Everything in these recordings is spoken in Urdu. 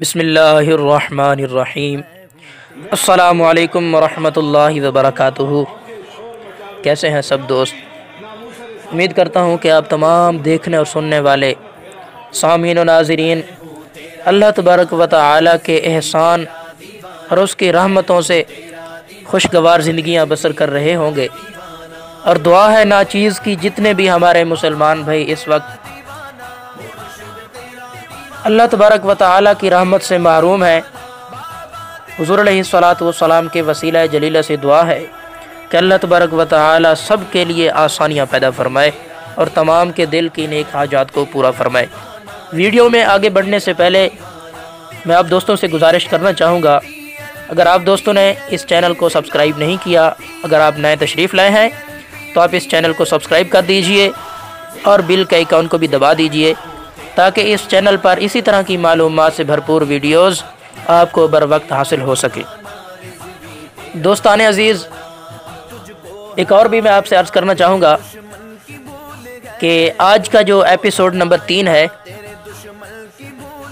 بسم اللہ الرحمن الرحیم۔ السلام علیکم ورحمۃ اللہ وبرکاتہ۔ کیسے ہیں سب دوست؟ امید کرتا ہوں کہ آپ تمام دیکھنے اور سننے والے سامعین و ناظرین اللہ تبارک و تعالی کے احسان اور اس کی رحمتوں سے خوشگوار زندگیاں بسر کر رہے ہوں گے، اور دعا ہے ناچیز کی جتنے بھی ہمارے مسلمان بھائی اس وقت اللہ تبارک و تعالی کی رحمت سے محروم ہے، حضور علیہ الصلاۃ والسلام کے وسیلہ جلیلہ سے دعا ہے کہ اللہ تبارک و تعالی سب کے لیے آسانیاں پیدا فرمائے اور تمام کے دل کی نیک حاجات کو پورا فرمائے۔ ویڈیو میں آگے بڑھنے سے پہلے میں آپ دوستوں سے گزارش کرنا چاہوں گا، اگر آپ دوستوں نے اس چینل کو سبسکرائب نہیں کیا، اگر آپ نئے تشریف لائے ہیں تو آپ اس چینل کو سبسکرائب کر دیجئے اور بیل کے آئیکن کو بھی دبا دیجئے تاکہ اس چینل پر اسی طرح کی معلومات سے بھرپور ویڈیوز آپ کو بر وقت حاصل ہو سکے۔ دوستان عزیز، ایک اور بھی میں آپ سے عرض کرنا چاہوں گا کہ آج کا جو ایپیسوڈ نمبر 3 ہے،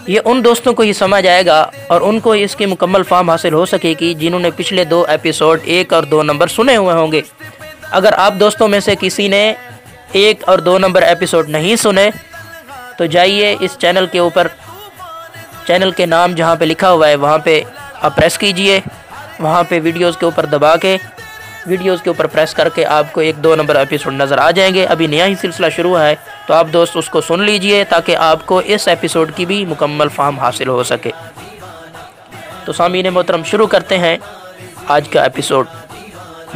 یہ ان دوستوں کو ہی سمجھ آئے گا اور ان کو اس کی مکمل فہم حاصل ہو سکے گی جنہوں نے پچھلے 2 ایپیسوڈ 1 اور 2 نمبر سنے ہوئے ہوں گے۔ اگر آپ دوستوں میں سے کسی نے 1 اور 2 نمبر ایپیسوڈ نہیں سنے تو جائیے اس چینل کے اوپر، چینل کے نام جہاں پہ لکھا ہوا ہے وہاں پہ آپ پریس کیجئے، وہاں پہ ویڈیوز کے اوپر دبا کے ویڈیوز کے اوپر پریس کر کے آپ کو 1-2 نمبر ایپیسوڈ نظر آ جائیں گے۔ ابھی نیا ہی سلسلہ شروع ہے تو آپ دوست اس کو سن لیجئے تاکہ آپ کو اس ایپیسوڈ کی بھی مکمل فہم حاصل ہو سکے۔ تو سامعین محترم، شروع کرتے ہیں آج کا ایپیسوڈ۔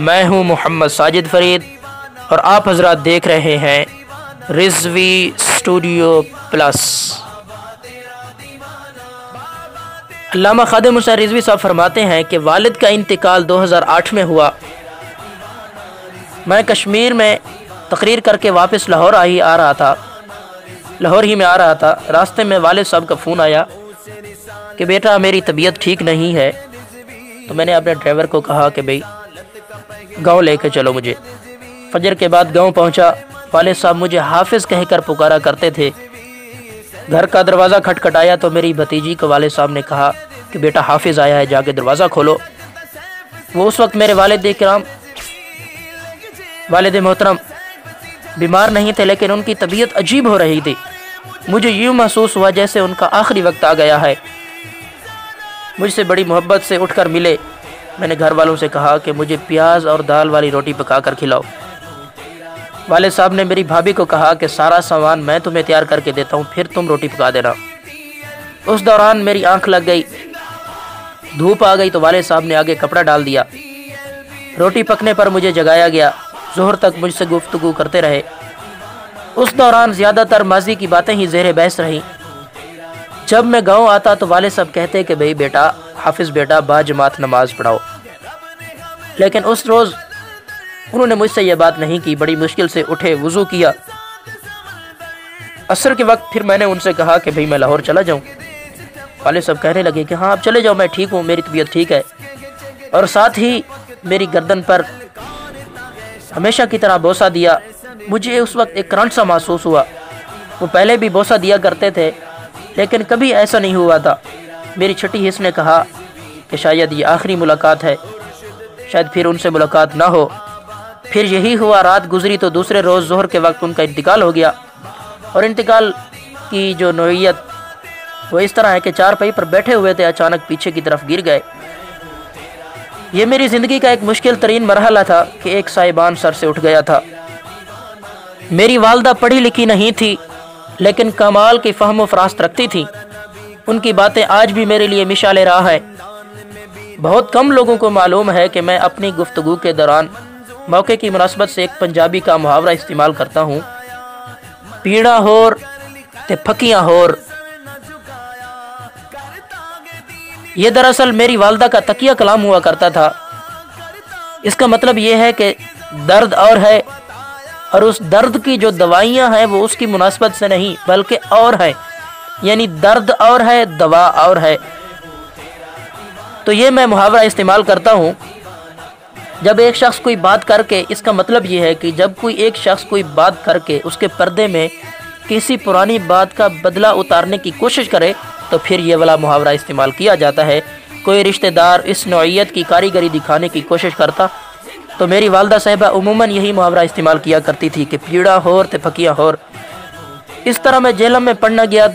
میں ہوں محمد ساجد فرید اور آپ حضرات دیکھ رہے ہیں رضوی اسٹوڈیو پلس۔ علامہ خادم حسین رضوی صاحب فرماتے ہیں کہ والد کا انتقال 2008 میں ہوا۔ میں کشمیر میں تقریر کر کے واپس لاہور آ رہا تھا۔ راستے میں والد صاحب کا فون آیا کہ بیٹا میری طبیعت ٹھیک نہیں ہے۔ تو میں نے اپنے ڈرائیور کو کہا کہ بھئی گاؤں لے کے چلو مجھے۔ فجر کے بعد گاؤں پہنچا۔ والد صاحب مجھے حافظ کہہ کر پکارا کرتے تھے۔ گھر کا دروازہ کھٹکھٹایا تو میری بھتیجی کو والد صاحب نے کہا کہ بیٹا حافظ آیا ہے، جا کے دروازہ کھولو۔ وہ اس وقت میرے والد محترم بیمار نہیں تھے، لیکن ان کی طبیعت عجیب ہو رہی تھی۔ مجھے یوں محسوس ہوا جیسے ان کا آخری وقت آ گیا ہے۔ مجھ سے بڑی محبت سے اٹھ کر ملے۔ میں نے گھر والوں سے کہا کہ مجھے پیاز اور دال والی روٹی پکا کر کھلاؤ۔ والد صاحب نے میری بھابھی کو کہا کہ سارا سامان میں تمہیں تیار کر کے دیتا ہوں، پھر تم روٹی پکا دینا۔ اس دوران میری آنکھ لگ گئی، دھوپ آ گئی تو والد صاحب نے آگے کپڑا ڈال دیا۔ روٹی پکنے پر مجھے جگایا گیا۔ ظہر تک مجھ سے گفتگو کرتے رہے۔ اس دوران زیادہ تر ماضی کی باتیں ہی زیر بحث رہیں۔ جب میں گاؤں آتا تو والد صاحب کہتے کہ بھئی بیٹا حافظ بیٹا با جماعت نماز پڑھاؤ، لیکن اس روز انہوں نے مجھ سے یہ بات نہیں کی۔ بڑی مشکل سے اٹھے، وضو کیا۔ عصر کے وقت پھر میں نے ان سے کہا کہ بھئی میں لاہور چلا جاؤں۔ والد صاحب کہنے لگے کہ ہاں آپ چلے جاؤ، میں ٹھیک ہوں، میری طبیعت ٹھیک ہے۔ اور ساتھ ہی میری گردن پر ہمیشہ کی طرح بوسہ دیا۔ مجھے اس وقت ایک کرنٹ سا محسوس ہوا۔ وہ پہلے بھی بوسہ دیا کرتے تھے لیکن کبھی ایسا نہیں ہوا تھا۔ میری چھٹی حص نے کہا کہ شاید یہ آخری ملاقات ہے، شاید پھر ان سے ملاقات نہ ہو۔ پھر یہی ہوا، رات گزری تو دوسرے روز ظہر کے وقت ان کا انتقال ہو گیا۔ اور انتقال کی جو نوعیت وہ اس طرح ہے کہ چارپائی پر بیٹھے ہوئے تھے، اچانک پیچھے کی طرف گر گئے۔ یہ میری زندگی کا ایک مشکل ترین مرحلہ تھا کہ ایک سائبان سر سے اٹھ گیا تھا۔ میری والدہ پڑھی لکھی نہیں تھی لیکن کمال کی فہم و فراست رکھتی تھی۔ ان کی باتیں آج بھی میرے لیے مشعل راہ ہے۔ بہت کم لوگوں کو معلوم ہے کہ میں اپنی گفتگو کے دوران موقع کی مناسبت سے ایک پنجابی کا محاورہ استعمال کرتا ہوں، پیڑا ہور تے پھکیاں ہور۔ یہ دراصل میری والدہ کا تکیہ کلام ہوا کرتا تھا۔ اس کا مطلب یہ ہے کہ درد اور ہے، اور اس درد کی جو دوائیاں ہیں وہ اس کی مناسبت سے نہیں بلکہ اور ہیں، یعنی درد اور ہے، دوا اور ہے۔ تو یہ میں محاورہ استعمال کرتا ہوں جب ایک شخص کوئی بات کر کے، اس کا مطلب یہ ہے کہ جب کوئی ایک شخص کوئی بات کر کے اس کے پردے میں کسی پرانی بات کا بدلہ اتارنے کی کوشش کرے تو پھر یہ والا محاورہ استعمال کیا جاتا ہے۔ کوئی رشتہ دار اس نوعیت کی کاریگری دکھانے کی کوشش کرتا تو میری والدہ صاحبہ عموماً یہی محاورہ استعمال کیا کرتی تھی کہ پیڑا ہور تے پھکیاں ہور۔ اس طرح میں جہلم میں پڑھنا گیا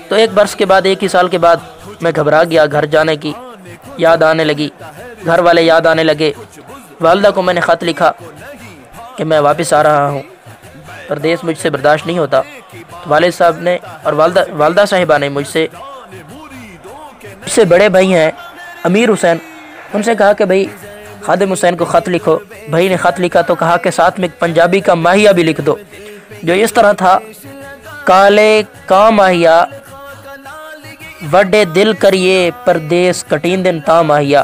تو ایک برس کے بعد، ایک ہی سال کے بعد میں گھبرا گیا، گھر جانے کی یاد آنے لگی، گھر والے یاد آنے لگے۔ والدہ کو میں نے خط لکھا کہ میں واپس آ رہا ہوں، پردیس مجھ سے برداشت نہیں ہوتا۔ تو والد صاحب نے اور والدہ صاحبہ نے مجھ سے بڑے بھائی ہیں امیر حسین، ان سے کہا کہ بھائی خادم حسین کو خط لکھو۔ بھائی نے خط لکھا تو کہا کہ ساتھ میں پنجابی کا ماہیہ بھی لکھ دو، جو اس طرح تھا: کالے کا ماہیہ وڈے دل کریے پردیس کٹین دن تا ماہیہ،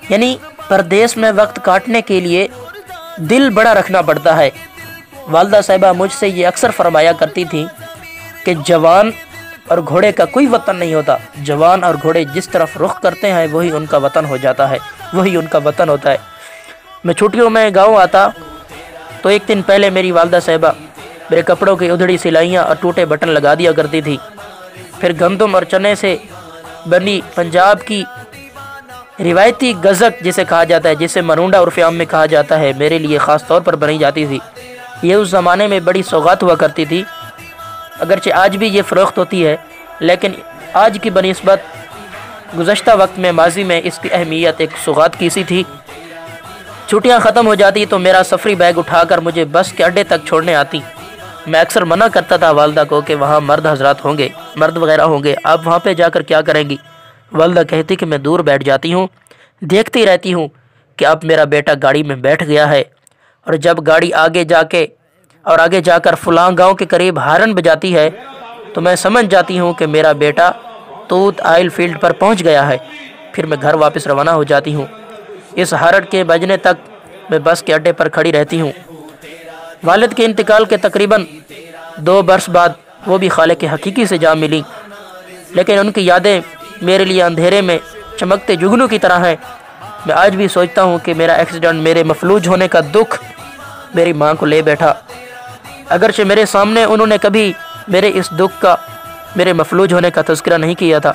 یعنی پردیس میں وقت کاٹنے کے لیے دل بڑا رکھنا پڑتا ہے۔ والدہ صاحبہ مجھ سے یہ اکثر فرمایا کرتی تھی کہ جوان اور گھوڑے کا کوئی وطن نہیں ہوتا، جوان اور گھوڑے جس طرف رخ کرتے ہیں وہی ان کا وطن ہو جاتا ہے، وہی ان کا وطن ہوتا ہے۔ میں چھٹیوں میں گاؤں آتا تو ایک دن پہلے میری والدہ صاحبہ میرے کپڑوں کی ادھڑی سلائیاں اور ٹوٹے بٹن لگا دیا کرتی تھی۔ پھر گندم اور چنے سے بنی پنجاب کی روایتی گزک جسے کہا جاتا ہے، جسے مرونڈا عرف عام میں کہا جاتا ہے، میرے لیے خاص طور پر بنائی جاتی تھی۔ یہ اس زمانے میں بڑی سوغات ہوا کرتی تھی، اگرچہ آج بھی یہ فروخت ہوتی ہے، لیکن آج کی بنسبت گزشتہ وقت میں، ماضی میں اس کی اہمیت ایک سوغات کی سی تھی۔ چھٹیاں ختم ہو جاتی تو میرا سفری بیگ اٹھا کر مجھے بس کے اڈے تک چھوڑنے آتی۔ میں اکثر منع کرتا تھا والدہ کو کہ وہاں مرد حضرات ہوں گے، مرد وغیرہ ہوں گے، آپ وہاں پہ جا کر کیا کریں گی؟ والدہ کہتی کہ میں دور بیٹھ جاتی ہوں، دیکھتی رہتی ہوں کہ اب میرا بیٹا گاڑی میں بیٹھ گیا ہے، اور جب گاڑی آگے جا کر فلاں گاؤں کے قریب ہارن بجاتی ہے تو میں سمجھ جاتی ہوں کہ میرا بیٹا توت آئل فیلڈ پر پہنچ گیا ہے۔ پھر میں گھر واپس روانہ ہو جاتی ہوں۔ اس ہارن کے بجنے تک میں بس کے اڈے پر کھڑی رہتی ہوں۔ والد کے انتقال کے تقریباً 2 برس بعد وہ بھی خالق حقیقی سے جا ملی، لیکن ان کی یادیں میرے لیے اندھیرے میں چمکتے جگنوں کی طرح ہیں۔ میں آج بھی سوچتا ہوں کہ میرا ایکسیڈنٹ، میرے مفلوج ہونے کا دکھ میری ماں کو لے بیٹھا۔ اگرچہ میرے سامنے انہوں نے کبھی میرے اس دکھ کا، میرے مفلوج ہونے کا تذکرہ نہیں کیا تھا،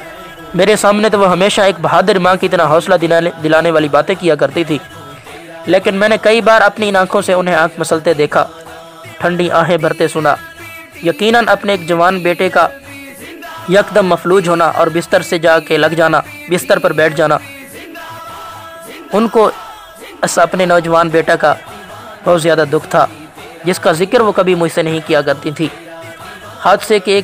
میرے سامنے تو وہ ہمیشہ ایک بہادر ماں کی طرح حوصلہ دلانے والی باتیں کیا کرتی تھی، لیکن میں نے کئی بار اپنی آنکھوں سے انہیں آنکھ مسلتے دیکھا، ٹھنڈی آہیں بھرتے سنا۔ یقیناً اپنے ایک جوان بیٹے کا یکدم مفلوج ہونا اور بستر سے جا کے لگ جانا، بستر پر بیٹھ جانا، ان کو اپنے نوجوان بیٹا کا بہت زیادہ دکھ تھا، جس کا ذکر وہ کبھی مجھ سے نہیں کیا کرتی تھی۔ حادثے کے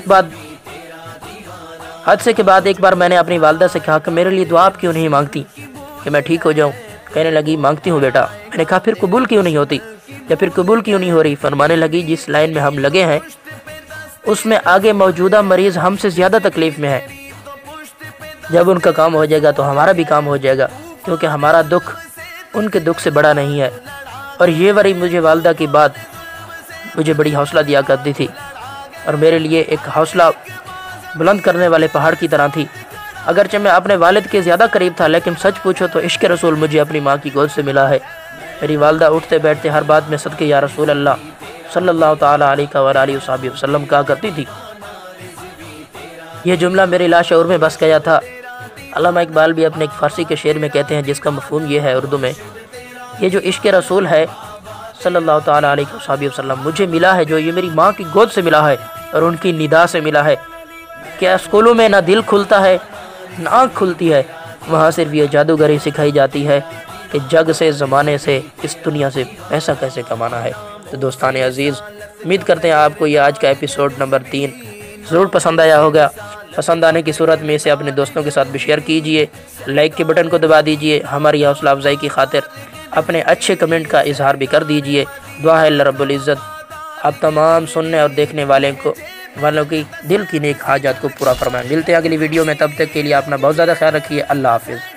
بعد ایک بار میں نے اپنی والدہ سے کہا کہ میرے لیے دعا آپ کیوں نہیں مانگتی کہ میں ٹھیک ہو جاؤں؟ کہنے لگی مانگتی ہوں بیٹا۔ میں نے کہا پھر قبول کیوں نہیں ہوتی، یا پھر قبول کیوں نہیں ہو رہی؟ فرمانے لگی جس لائن میں ہم لگے ہیں اس میں آگے موجودہ مریض ہم سے زیادہ تکلیف میں ہے، جب ان کا کام ہو جائے گا تو ہمارا بھی کام ہو جائے گا، کیونکہ ہمارا دکھ ان کے دکھ سے بڑا نہیں ہے۔ اور یہ وری مجھے والدہ کی بات مجھے بڑی حوصلہ دیا کرتی تھی، اور میرے لیے ایک حوصلہ بلند کرنے والے پہاڑ کی طرح تھی۔ اگرچہ میں اپنے والد کے زیادہ قریب تھا، لیکن سچ پوچھو تو عشق رسول مجھے اپنی ماں کی گود سے ملا ہے۔ میری والدہ اٹھتے بیٹھتے ہر بات میں صدقے یا رسول اللہ صلی اللہ تعالیٰ علیہ وآلہ وصحبہ وسلم کہا کرتی تھی۔ یہ جملہ میرے لاشعور میں بس گیا تھا۔ علامہ اقبال بھی اپنے ایک فارسی کے شعر میں کہتے ہیں، جس کا مفہوم یہ ہے اردو میں، یہ جو عشق رسول ہے صلی اللہ تعالیٰ علیہ وصحبہ وسلم مجھے ملا ہے، جو یہ میری ماں کی گود سے ملا ہے اور ان کی ندا سے ملا ہے۔ کہ اسکولوں میں نہ دل کھلتا ہے نہ آنکھ کھلتی ہے، وہاں صرف یہ جادوگری سکھائی جاتی ہے کہ جگ سے، زمانے سے، اس دنیا سے پیسہ کیسے کمانا ہے۔ تو دوستان عزیز، امید کرتے ہیں آپ کو یہ آج کا ایپیسوڈ نمبر 3 ضرور پسند آیا ہوگا۔ پسند آنے کی صورت میں اسے اپنے دوستوں کے ساتھ بھی شیئر کیجئے، لائک کے بٹن کو دبا دیجئے، ہماری حوصلہ افزائی کی خاطر اپنے اچھے کمنٹ کا اظہار بھی کر دیجئے۔ دعا ہے اللہ رب العزت آپ تمام سننے اور دیکھنے والوں کی دل کی نیک حاجات کو پورا فرمائیں۔ ملتے ہیں اگلی ویڈیو میں، تب تک کے لیے اپنا بہت زیادہ خیال رکھیے۔ اللہ حافظ۔